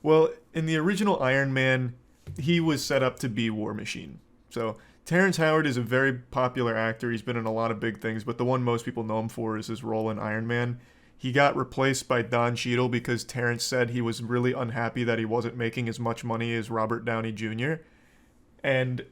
Well, in the original Iron Man, he was set up to be War Machine. So Terrence Howard is a very popular actor. He's been in a lot of big things, but the one most people know him for is his role in Iron Man. He got replaced by Don Cheadle because Terrence said he was really unhappy that he wasn't making as much money as Robert Downey Jr. And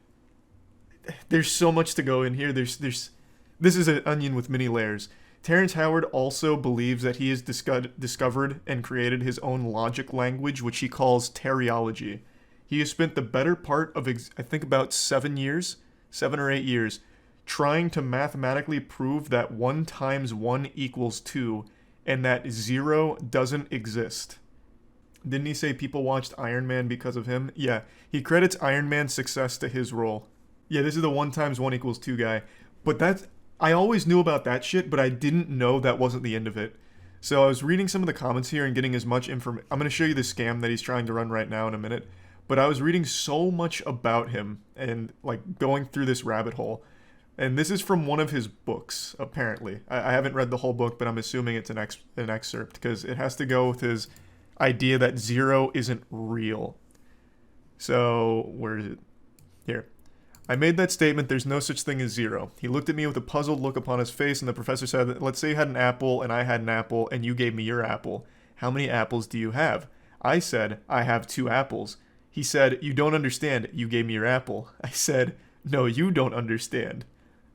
there's so much to go in here. This is an onion with many layers. Terrence Howard also believes that he has discovered and created his own logic language, which he calls teriology. He has spent the better part of, I think, about 7 or 8 years, trying to mathematically prove that 1 times 1 equals 2, and that 0 doesn't exist. Didn't he say people watched Iron Man because of him? Yeah, he credits Iron Man's success to his role. Yeah, this is the 1 times 1 equals 2 guy. But I always knew about that shit, but I didn't know that wasn't the end of it. So I was reading some of the comments here and getting as much information. I'm going to show you the scam that he's trying to run right now in a minute. But I was reading so much about him and like going through this rabbit hole. And this is from one of his books, apparently. I haven't read the whole book, but I'm assuming it's an excerpt because it has to go with his idea that 0 isn't real. So, where is it? Here. I made that statement, there's no such thing as 0. He looked at me with a puzzled look upon his face, and the professor said, let's say you had an apple, and I had an apple, and you gave me your apple. How many apples do you have? I said, I have 2 apples. He said, you don't understand, you gave me your apple. I said, no, you don't understand.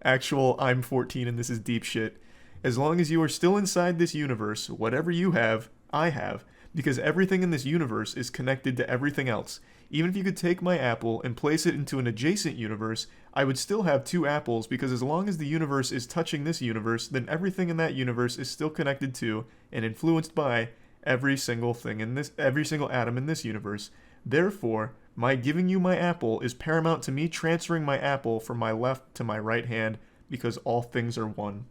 Actual, I'm 14 and this is deep shit. As long as you are still inside this universe, whatever you have, I have. Because everything in this universe is connected to everything else. Even if you could take my apple and place it into an adjacent universe, I would still have 2 apples because as long as the universe is touching this universe, then everything in that universe is still connected to and influenced by every single atom in this universe. Therefore, my giving you my apple is paramount to me transferring my apple from my left to my right hand because all things are one.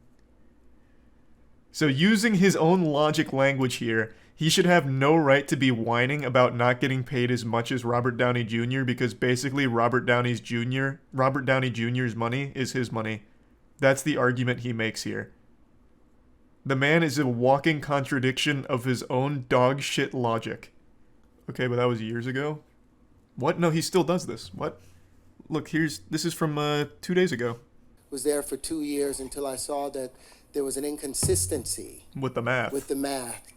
So using his own logic language here, he should have no right to be whining about not getting paid as much as Robert Downey Jr. because basically Robert Downey Jr.'s money is his money. That's the argument he makes here. The man is a walking contradiction of his own dog shit logic. Okay, but that was years ago. What? No, he still does this. What? Look, this is from 2 days ago. Was there for 2 years until I saw that there was an inconsistency with the math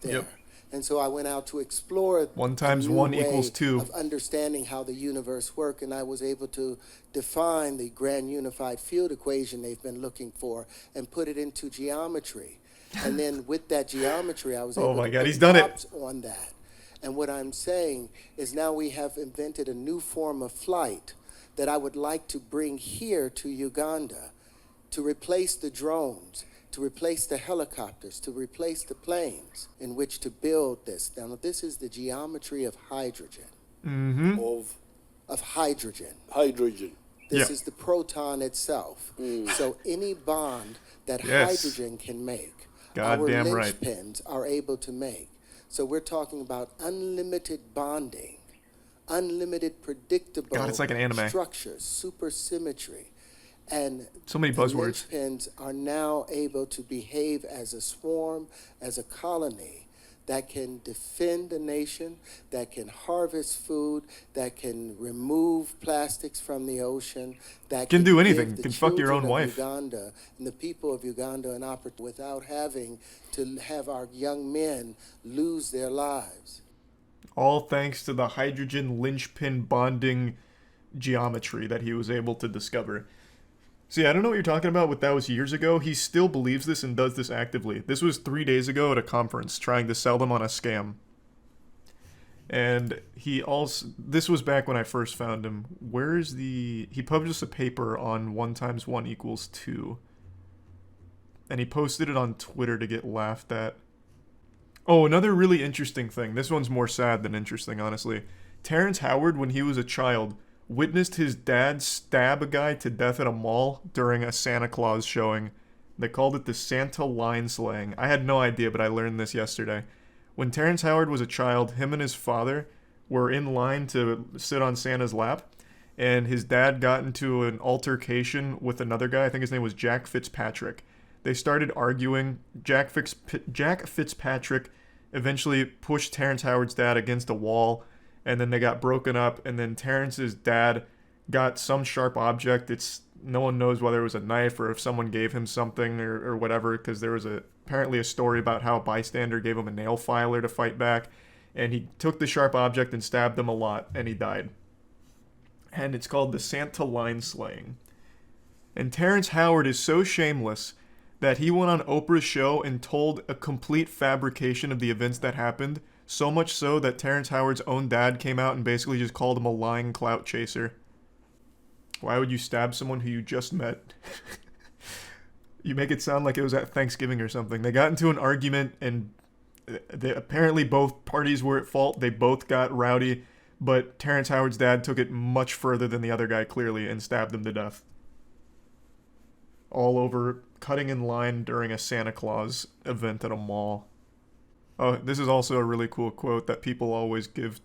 there. Yep. And so I went out to explore 1 times 1 equals 2 of understanding how the universe works, and I was able to define the grand unified field equation they've been looking for and put it into geometry. And then with that geometry, I was able to put he's done it on that. And what I'm saying is now we have invented a new form of flight that I would like to bring here to Uganda to replace the drones, to replace the helicopters, to replace the planes in which to build this. Now, this is the geometry of hydrogen. Mm-hmm. Of hydrogen. Hydrogen. This is the proton itself. So any bond that hydrogen can make, our linchpins are able to make. So we're talking about unlimited bonding, unlimited predictable it's like an anime. Structures, supersymmetry. And so many buzzwords. Linchpins are now able to behave as a swarm, as a colony that can defend a nation, that can harvest food, that can remove plastics from the ocean, that can do anything, can fuck your own wife. Uganda and the people of Uganda an opportunity without having to have our young men lose their lives. All thanks to the hydrogen linchpin bonding geometry that he was able to discover. See, I don't know what you're talking about, but that was years ago. He still believes this and does this actively. This was 3 days ago at a conference, trying to sell them on a scam. And this was back when I first found him. He published a paper on 1 times 1 equals 2. And he posted it on Twitter to get laughed at. Oh, another really interesting thing. This one's more sad than interesting, honestly. Terrence Howard, when he was a child, witnessed his dad stab a guy to death at a mall during a Santa Claus showing. They called it the Santa line slaying. I had no idea, but I learned this yesterday. When Terrence Howard was a child, him and his father were in line to sit on Santa's lap, and his dad got into an altercation with another guy. I think his name was Jack Fitzpatrick. They started arguing. Jack Fitzpatrick eventually pushed Terrence Howard's dad against a wall, and then they got broken up, and then Terrence's dad got some sharp object. No one knows whether it was a knife or if someone gave him something or whatever, because there was apparently a story about how a bystander gave him a nail filer to fight back, and he took the sharp object and stabbed him a lot, and he died. And it's called the Santa line slaying. And Terrence Howard is so shameless that he went on Oprah's show and told a complete fabrication of the events that happened, so much so that Terrence Howard's own dad came out and basically just called him a lying clout chaser. Why would you stab someone who you just met? You make it sound like it was at Thanksgiving or something. They got into an argument, and apparently both parties were at fault. They both got rowdy, but Terrence Howard's dad took it much further than the other guy, clearly, and stabbed him to death. All over cutting in line during a Santa Claus event at a mall. Oh, this is also a really cool quote that people always give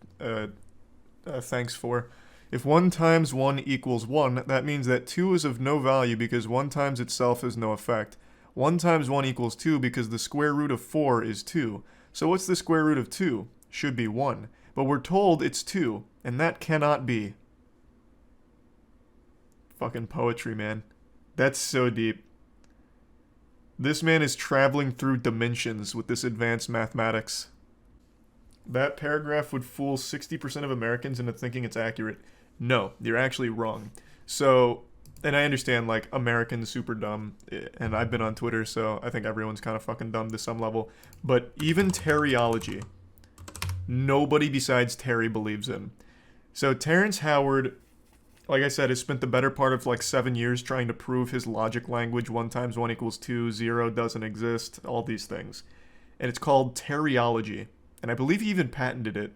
thanks for. If 1 times 1 equals 1, that means that 2 is of no value because 1 times itself has no effect. 1 times 1 equals 2 because the square root of 4 is 2. So what's the square root of 2? Should be 1. But we're told it's 2, and that cannot be. Fucking poetry, man. That's so deep. This man is traveling through dimensions with this advanced mathematics. That paragraph would fool 60% of Americans into thinking it's accurate. No, you're actually wrong. So, and I understand, like, Americans super dumb, and I've been on Twitter, so I think everyone's kind of fucking dumb to some level. But even Terryology, nobody besides Terry believes in. So Terrence Howard, like I said, has spent the better part of like 7 years trying to prove his logic language, 1 times 1 equals 2, 0 doesn't exist, all these things. And it's called Terryology. And I believe he even patented it.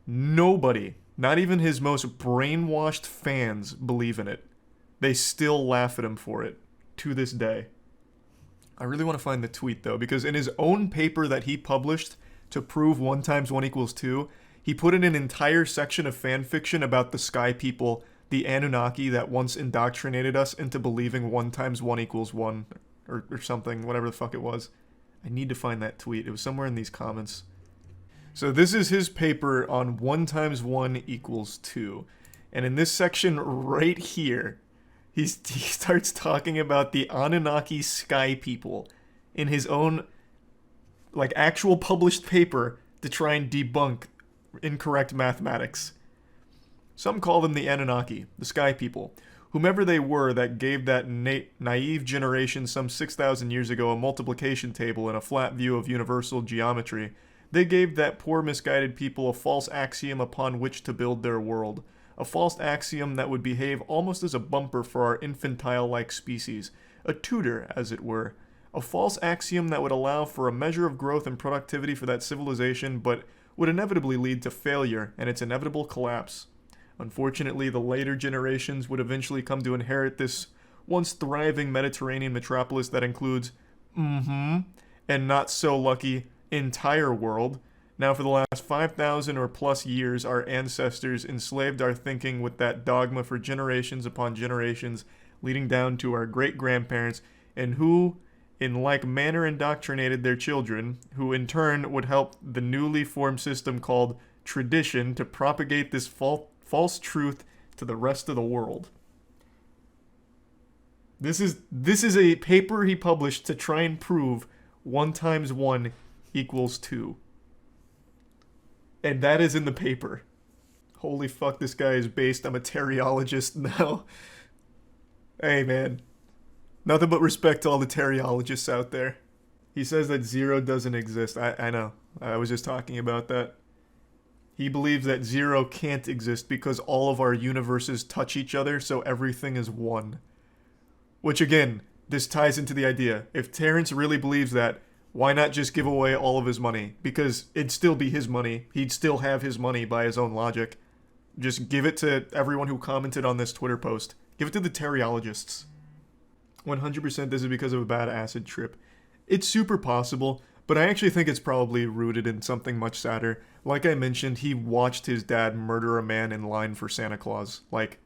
Nobody, not even his most brainwashed fans, believe in it. They still laugh at him for it, to this day. I really want to find the tweet, though, because in his own paper that he published to prove 1 times 1 equals 2, he put in an entire section of fan fiction about the Sky People, the Anunnaki that once indoctrinated us into believing 1 times 1 equals 1, or something, whatever the fuck it was. I need to find that tweet. It was somewhere in these comments. So this is his paper on 1 times 1 equals 2. And in this section right here, he starts talking about the Anunnaki Sky People in his own, like, actual published paper to try and debunk incorrect mathematics. Some call them the Anunnaki, the Sky People, whomever they were that gave that naive generation some 6,000 years ago a multiplication table and a flat view of universal geometry. They gave that poor misguided people a false axiom upon which to build their world. A false axiom that would behave almost as a bumper for our infantile-like species. A tutor, as it were. A false axiom that would allow for a measure of growth and productivity for that civilization, but would inevitably lead to failure and its inevitable collapse. Unfortunately, the later generations would eventually come to inherit this once thriving Mediterranean metropolis that includes, and not so lucky, entire world. Now for the last 5,000 or plus years, our ancestors enslaved our thinking with that dogma for generations upon generations, leading down to our great-grandparents, and who, in like manner, indoctrinated their children, who in turn would help the newly formed system called tradition to propagate this false truth to the rest of the world. This is a paper he published to try and prove 1 times 1 equals 2. And that is in the paper. Holy fuck, this guy is based. I'm a Terryologist now. Hey, man. Nothing but respect to all the Terryologists out there. He says that 0 doesn't exist. I know. I was just talking about that. He believes that 0 can't exist because all of our universes touch each other, so everything is 1. Which, again, this ties into the idea. If Terrence really believes that, why not just give away all of his money? Because it'd still be his money. He'd still have his money by his own logic. Just give it to everyone who commented on this Twitter post. Give it to the Terryologists. 100% this is because of a bad acid trip. It's super possible, but I actually think it's probably rooted in something much sadder. Like I mentioned, he watched his dad murder a man in line for Santa Claus. Like,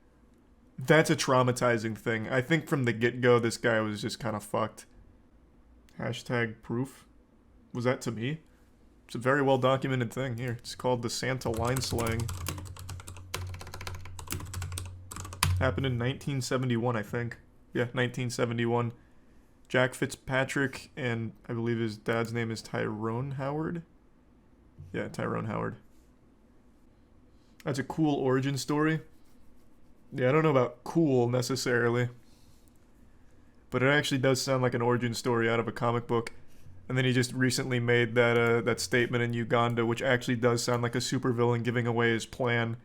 that's a traumatizing thing. I think from the get-go, this guy was just kind of fucked. Hashtag proof. Was that to me? It's a very well documented thing here. It's called the Santa line slaying. Happened in 1971, I think. Yeah, 1971. Jack Fitzpatrick, and I believe his dad's name is Tyrone Howard. Yeah, Tyrone Howard. That's a cool origin story. Yeah, I don't know about cool necessarily, but it actually does sound like an origin story out of a comic book. And then he just recently made that statement in Uganda, which actually does sound like a supervillain giving away his plan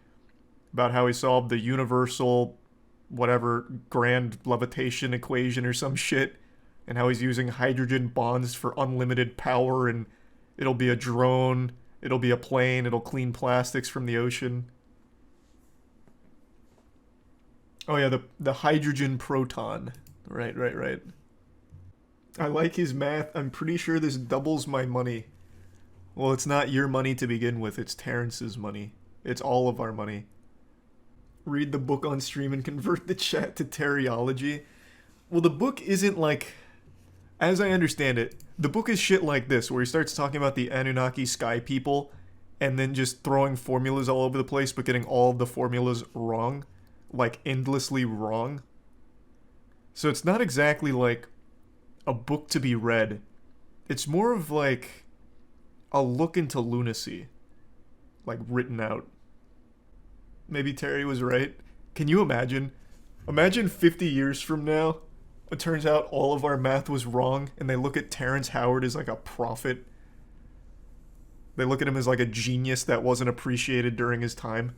about how he solved the universal, whatever, grand levitation equation or some shit, and how he's using hydrogen bonds for unlimited power, and it'll be a drone, it'll be a plane, it'll clean plastics from the ocean. Oh yeah, the hydrogen proton. Right. I like his math. I'm pretty sure this doubles my money. Well, it's not your money to begin with, it's Terrence's money. It's all of our money. Read the book on stream and convert the chat to Terriology. Well, the book isn't like... As I understand it, the book is shit like this, where he starts talking about the Anunnaki sky people, and then just throwing formulas all over the place, but getting all of the formulas wrong. Like, endlessly wrong. So it's not exactly like a book to be read. It's more of like a look into lunacy. Like, written out. Maybe Terry was right. Can you imagine? Imagine 50 years from now, it turns out all of our math was wrong, and they look at Terrence Howard as like a prophet. They look at him as like a genius that wasn't appreciated during his time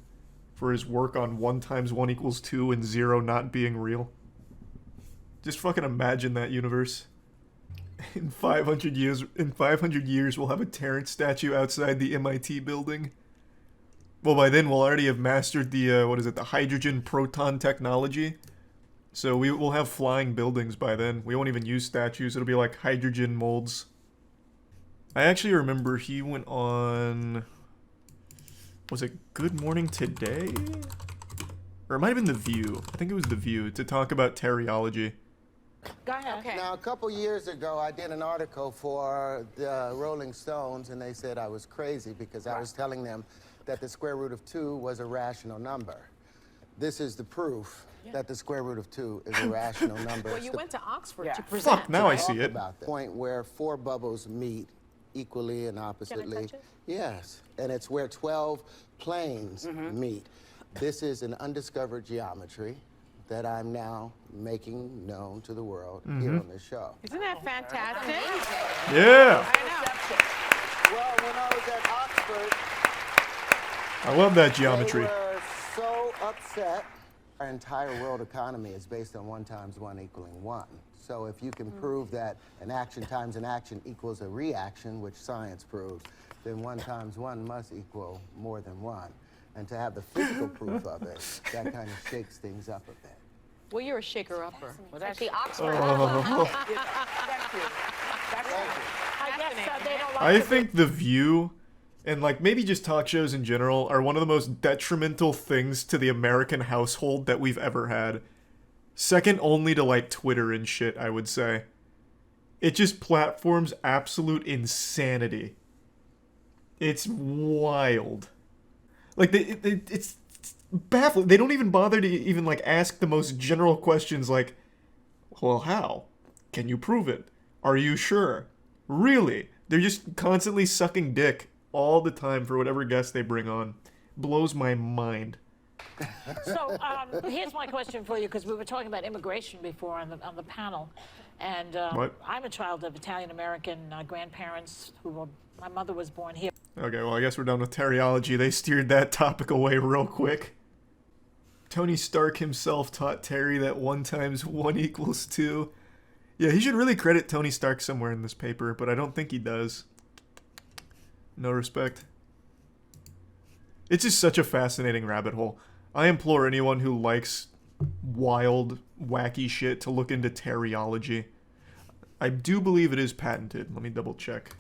for his work on 1 × 1 = 2 and 0 not being real. Just fucking imagine that universe. In 500 years, we'll have a Terrence statue outside the MIT building. Well, by then we'll already have mastered the the hydrogen proton technology. So we will have flying buildings by then. We won't even use statues. It'll be like hydrogen molds. I actually remember he went on... Was it Good Morning Today? Or it might have been The View. I think it was The View, to talk about Terriology. Go ahead. Okay. Now, a couple years ago, I did an article for the Rolling Stones, and they said I was crazy because I was telling them that the square root of 2 was a rational number. This is the proof that the square root of 2 is a rational number. Well, you went to Oxford to Fuck, present. now I see it. About the point where 4 bubbles meet equally and oppositely. touch it? Yes, and it's where 12 planes meet. This is an undiscovered geometry that I'm now making known to the world here on this show. Isn't that fantastic? Yeah! I know. Well, when I was at Oxford, I love that they geometry. were so upset. Our entire world economy is based on 1 × 1 = 1. So if you can prove that an action times an action equals a reaction, which science proved, then 1 × 1 must equal more than 1. And to have the physical proof of it, that kind of shakes things up a bit. Well, you're a shaker-upper. Well, that's the Oxford. I guess they don't like I think The View, and like maybe just talk shows in general, are one of the most detrimental things to the American household that we've ever had. Second only to like Twitter and shit, I would say. It just platforms absolute insanity. It's wild. Like, it's baffling. They don't even bother to even, like, ask the most general questions like, well, how? Can you prove it? Are you sure? Really? They're just constantly sucking dick all the time for whatever guest they bring on. Blows my mind. So here's my question for you, because we were talking about immigration before on the panel, and What? I'm a child of Italian-American grandparents my mother was born here. Okay, well, I guess we're done with Terriology. They steered that topic away real quick. Tony Stark himself taught Terry that 1 × 1 = 2. Yeah, he should really credit Tony Stark somewhere in this paper, but I don't think he does. No respect. It's just such a fascinating rabbit hole. I implore anyone who likes wild, wacky shit to look into Terriology. I do believe it is patented. Let me double check.